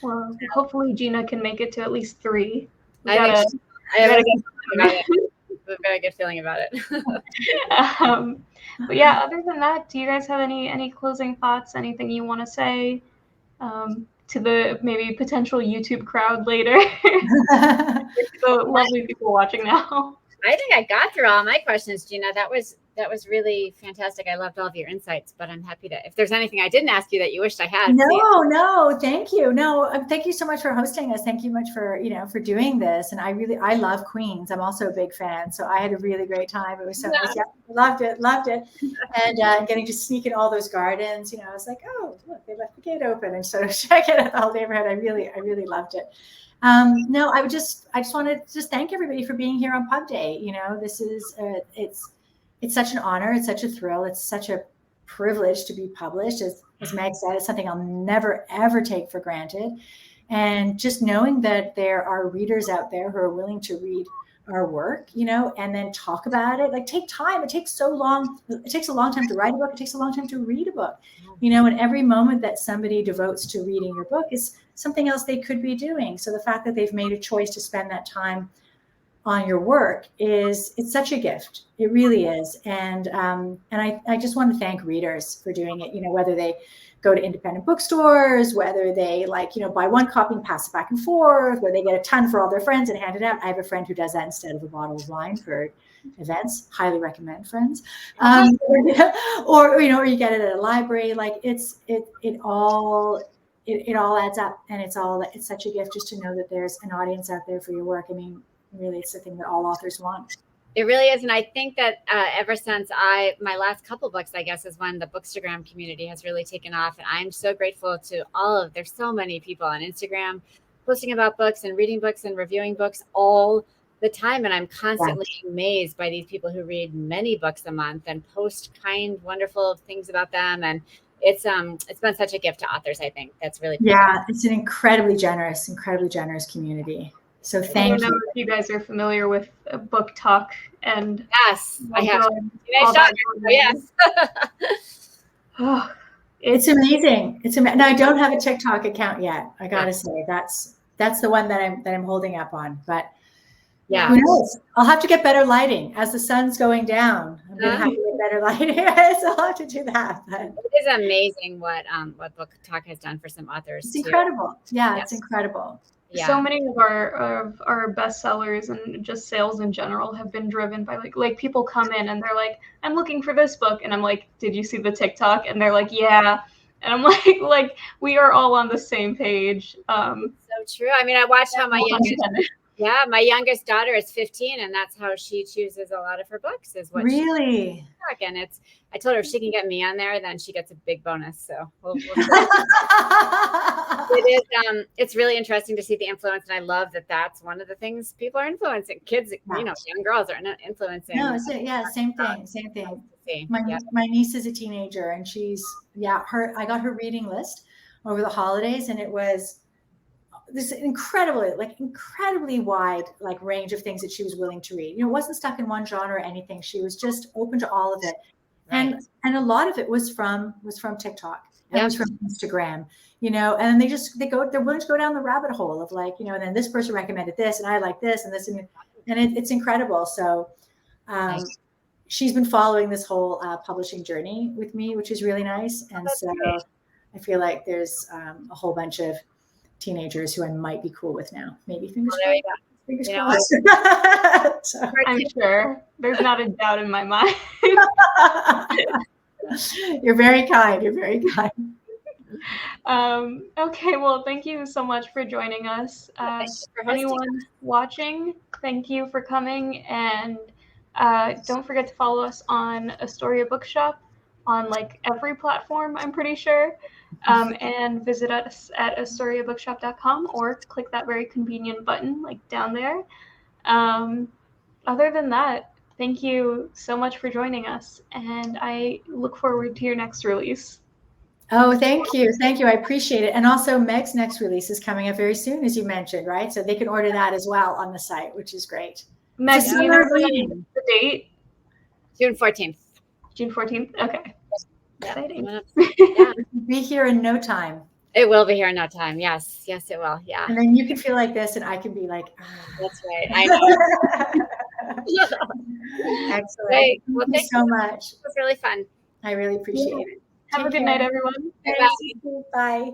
Well, hopefully Gina can make it to at least 3. I have a very good feeling about it. But yeah, other than that, do you guys have any closing thoughts? Anything you want to say to the maybe potential YouTube crowd later? The lovely people watching now. I think I got through all my questions, Gina. That was really fantastic. I loved all of your insights, but I'm happy to, if there's anything I didn't ask you that you wished I had. No, thank you. No, thank you so much for hosting us. Thank you much for doing this. And I love Queens. I'm also a big fan. So I had a really great time. It was so nice. Yeah, loved it. And getting to sneak in all those gardens, I was like, oh, look, they left the gate open and sort of check it out the whole neighborhood. I really loved it. No, I just want to thank everybody for being here on Pub Day. This is it's such an honor. It's such a thrill. It's such a privilege to be published. As Meg said, it's something I'll never, ever take for granted. And just knowing that there are readers out there who are willing to read our work, and then talk about it, like take time. It takes so long. It takes a long time to write a book. It takes a long time to read a book, and every moment that somebody devotes to reading your book is something else they could be doing. So the fact that they've made a choice to spend that time on your work it's such a gift. It really is. And I just want to thank readers for doing it, whether they go to independent bookstores, whether they buy one copy and pass it back and forth, where they get a ton for all their friends and hand it out. I have a friend who does that instead of a bottle of wine for events. Highly recommend, friends. Or you get it at a library. Like it all adds up, and it's such a gift just to know that there's an audience out there for your work. I mean, really, it's the thing that all authors want. It really is. And I think that ever since my last couple books, I guess, is when the Bookstagram community has really taken off. And I'm so grateful to there's so many people on Instagram posting about books and reading books and reviewing books all the time. And I'm constantly amazed by these people who read many books a month and post kind, wonderful things about them. And it's been such a gift to authors, I think. That's really cool. Yeah, it's an incredibly generous community. So thank you. I don't know if you guys are familiar with Book Talk and yes, I have. Yes. It's amazing. Now I don't have a TikTok account yet. I gotta say that's the one that I'm holding up on. But yeah, who knows? I'll have to get better lighting as the sun's going down. I'm gonna have to get better lighting, so I'll have to do that. But it is amazing what Book Talk has done for some authors. It's incredible. Yeah, it's incredible. Yeah. So many of our bestsellers and just sales in general have been driven by like people come in and they're like, I'm looking for this book, and I'm like, did you see the TikTok? And they're like, yeah. And I'm like we are all on the same page. So true. I mean, I watched how my youngest daughter is 15, and that's how she chooses a lot of her books. Is what really. And I told her if she can get me on there, then she gets a big bonus. So we'll it's really interesting to see the influence, and I love that that's one of the things people are influencing. Kids, young girls are not influencing. No, same thing. My niece is a teenager, and she's I got her reading list over the holidays, and it was this incredibly wide like range of things that she was willing to read. You know, it wasn't stuck in one genre or anything. She was just open to all of it. Right. And a lot of it was from TikTok. And it was from Instagram, you know, and they're willing to go down the rabbit hole of like, you know, and then this person recommended this and I like this and this, and it's incredible. So she's been following this whole publishing journey with me, which is really nice. And so I feel like there's a whole bunch of teenagers who I might be cool with now. Maybe fingers crossed. So. I'm sure. There's not a doubt in my mind. You're very kind. You're very kind. Okay, well, thank you so much for joining us. Anyone watching, thank you for coming. And don't forget to follow us on Astoria Bookshop on like every platform, I'm pretty sure. And visit us at astoriabookshop.com or click that very convenient button like down there. Other than that, thank you so much for joining us, and I look forward to your next release. Oh, thank you. Thank you. I appreciate it. And also Meg's next release is coming up very soon, as you mentioned, right? So they can order that as well on the site, which is great. Meg, do you know the date? June 14th. June 14th? Okay. Exciting. Yeah. Be here in no time. It will be here in no time. Yes. Yes, it will. Yeah. And then you can feel like this and I can be like, That's right. I know. Excellent. Great. Well, Well, thank you so much. It was really fun. I really appreciate it. Have a good night, everyone. Bye. Bye.